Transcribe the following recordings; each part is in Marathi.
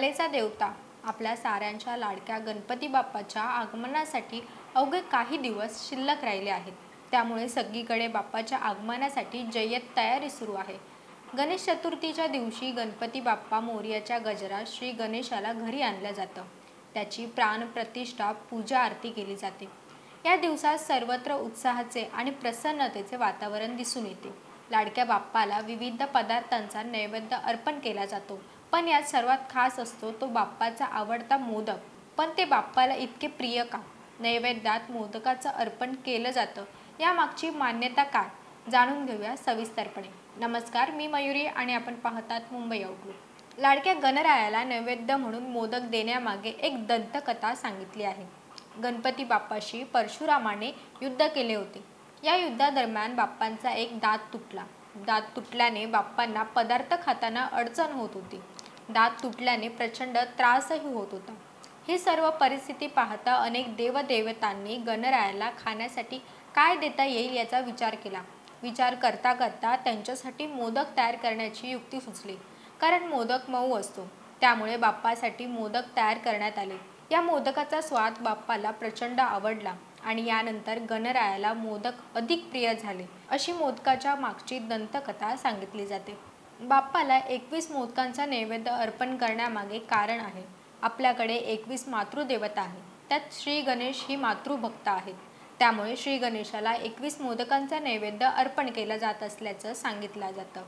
कलेचा देवता आपल्या साऱ्यांच्या लाडक्या गणपती बाप्पाच्या आगमनासाठी अवघे काही दिवस शिल्लक राहिले आहेत। त्यामुळे सगळीकडे बाप्पाच्या आगमनासाठी जय्यत तयारी सुरू आहे। गणेश चतुर्थीच्या दिवशी गणपती बाप्पा मोरयाच्या गजरात श्री गणेशाला घरी आणलं जातं। त्याची प्राणप्रतिष्ठा पूजा आरती केली जाते। या दिवसात सर्वत्र उत्साहाचे आणि प्रसन्नतेचे वातावरण दिसून येते। लाडक्या बाप्पाला विविध पदार्थांचा नैवेद्य अर्पण केला जातो, पण यात सर्वात खास असतो तो बाप्पाचा आवडता मोदक। पण ते बाप्पाला इतके प्रिय का? नैवेद्यात मोदकाचं अर्पण केलं जातं, यामागची मान्यता काय, जाणून घेऊया सविस्तरपणे। नमस्कार, मी मयुरी आणि आपण पाहतात मुंबई आउटलुक। लाडक्या गणरायाला नैवेद्य म्हणून मोदक देण्यामागे एक दंतकथा सांगितली आहे। गणपती बाप्पाशी परशुरामाने युद्ध केले होते। या युद्धादरम्यान बाप्पांचा एक दात तुटला। दात तुटल्याने बाप्पांना पदार्थ खाताना अडचण होत होती। दात तुटल्याने प्रचंड त्रासही होत होता। ही सर्व परिस्थिती पाहता अनेक देवदेवतांनी गणरायाला खाण्यासाठी काय देता येईल याचा विचार केला। विचार करता करता त्यांच्यासाठी मोदक तयार करण्याची युक्ती सुचली, कारण मोदक मऊ असतो, त्यामुळे बाप्पासाठी मोदक तयार करण्यात आले। या मोदकाचा स्वाद बाप्पाला प्रचंड आवडला आणि यानंतर गणरायाला मोदक अधिक प्रिय झाले, अशी मोदकाच्या मागची दंतकथा सांगितली जाते। बाप्पाला 21 मोदकांचा नैवेद्य अर्पण करण्यामागे कारण आहे। आपल्याकडे 21 मातृदेवता आहेत, त्यात श्री गणेश ही मातृभक्त आहेत, त्यामुळे श्री गणेशाला 21 मोदकांचा नैवेद्य अर्पण केला जात असल्याचं सांगितलं जातं।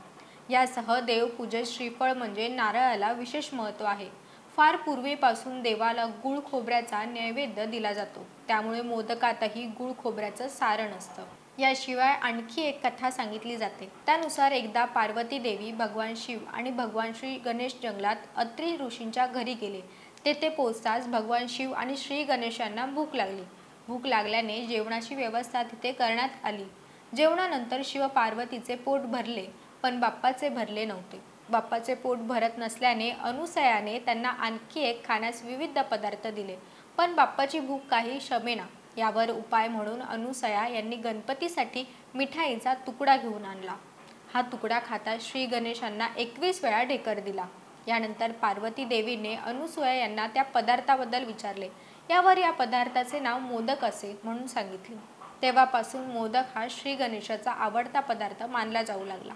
यासह देवपूजेत श्रीफळ म्हणजे नारळाला विशेष महत्त्व आहे। फार पूर्वीपासून देवाला गुळ खोबऱ्याचा नैवेद्य दिला जातो, त्यामुळे मोदकातही गुळ खोबऱ्याचं सारण असतं। याशिवाय आणखी एक कथा सांगितली जाते। त्यानुसार एकदा पार्वती देवी, भगवान शिव आणि भगवान श्री गणेश जंगलात अत्री ऋषींच्या घरी गेले। तेथे पोहोचताच भगवान शिव आणि श्री गणेशांना भूक लागली। भूक लागल्याने जेवणाची व्यवस्था तिथे करण्यात आली। जेवणानंतर शिव पार्वतीचे पोट भरले, पण बाप्पाचे भरले नव्हते। बाप्पाचे पोट भरत नसल्याने अनुसयाने त्यांना आणखी एक खाण्यास विविध पदार्थ दिले, पण बाप्पाची भूक काही शमेना। यावर उपाय म्हणून अनुसया यांनी गणपतीसाठी मिठाईचा तुकडा घेऊन आणला। हा तुकडा खाता श्री गणेशांना 21 वेळा ढेकर दिला। यानंतर पार्वती देवीने अनुसया यांना त्या पदार्थाबद्दल विचारले। यावर या पदार्थाचे नाव मोदक असे म्हणून सांगितले। तेव्हापासून मोदक हा श्री गणेशाचा आवडता पदार्थ मानला जाऊ लागला।